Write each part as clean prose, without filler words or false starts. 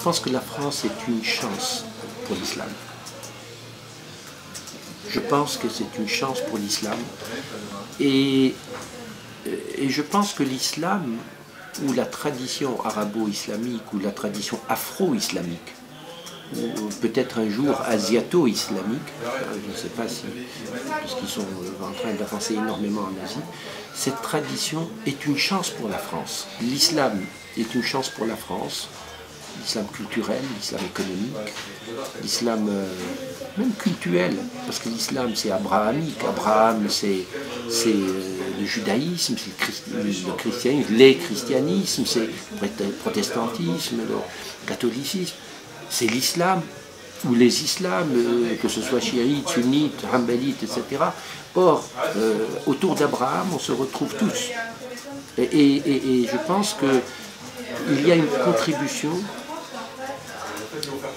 pense que la France est une chance pour l'islam. Je pense que c'est une chance pour l'islam. Et je pense que l'islam, ou la tradition arabo-islamique, ou la tradition afro-islamique, ou peut-être un jour asiato-islamique, je ne sais pas si, puisqu'ils sont en train d'avancer énormément en Asie, cette tradition est une chance pour la France. L'islam est une chance pour la France, l'islam culturel, l'islam économique, l'islam même cultuel, parce que l'islam c'est abrahamique, Abraham c'est le judaïsme, c'est le christianisme, les christianismes, c'est le protestantisme, le catholicisme, c'est l'islam, ou les islams, que ce soit chiites, sunnites, hanbalites, etc. Or, autour d'Abraham, on se retrouve tous. Et je pense qu'il y a une contribution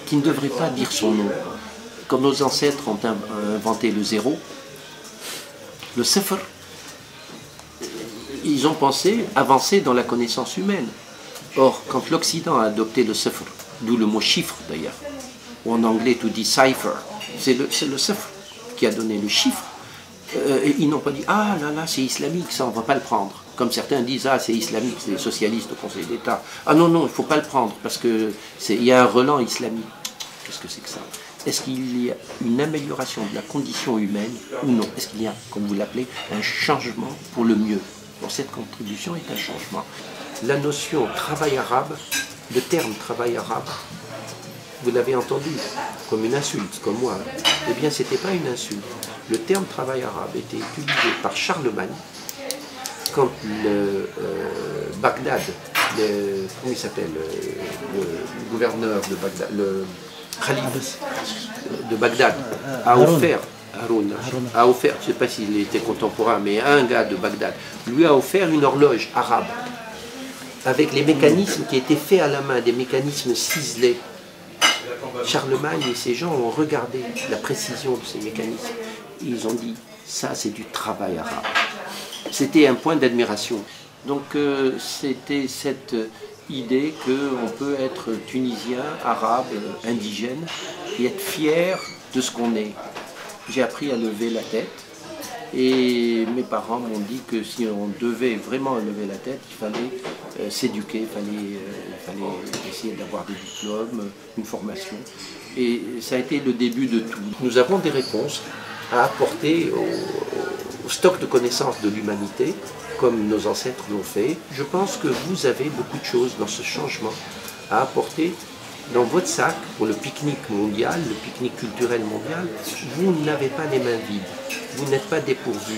qui ne devrait pas dire son nom. Comme nos ancêtres ont inventé le zéro, le sifr, ils ont pensé avancer dans la connaissance humaine. Or, quand l'Occident a adopté le sifr, d'où le mot chiffre d'ailleurs, ou en anglais tout dit cipher, c'est le sifr qui a donné le chiffre, ils n'ont pas dit « Ah là là, c'est islamique, ça on ne va pas le prendre ». Comme certains disent « Ah, c'est islamique, c'est les socialistes au Conseil d'État ». Ah non, non, il ne faut pas le prendre parce qu'il y a un relent islamique. Qu'est-ce que c'est que ça? Est-ce qu'il y a une amélioration de la condition humaine ou non? Est-ce qu'il y a, comme vous l'appelez, un changement pour le mieux? Bon, cette contribution est un changement. La notion travail arabe, le terme travail arabe, vous l'avez entendu comme une insulte, comme moi. Eh bien, ce n'était pas une insulte. Le terme travail arabe était utilisé par Charlemagne quand Bagdad, comment il s'appelle, le gouverneur de Bagdad, le calife de Bagdad, a offert, Haroun, a offert, je ne sais pas s'il était contemporain, mais un gars de Bagdad, lui a offert une horloge arabe avec les mécanismes qui étaient faits à la main, des mécanismes ciselés. Charlemagne et ces gens ont regardé la précision de ces mécanismes. Ils ont dit, ça c'est du travail arabe. C'était un point d'admiration. Donc c'était cette idée qu'on peut être tunisien, arabe, indigène, et être fier de ce qu'on est. J'ai appris à lever la tête, et mes parents m'ont dit que si on devait vraiment lever la tête, il fallait s'éduquer, il fallait essayer d'avoir des diplômes, une formation. Et ça a été le début de tout. Nous avons des réponses à apporter au stock de connaissances de l'humanité, comme nos ancêtres l'ont fait. Je pense que vous avez beaucoup de choses dans ce changement à apporter dans votre sac pour le pique-nique mondial, le pique-nique culturel mondial. Vous n'avez pas les mains vides, vous n'êtes pas dépourvus.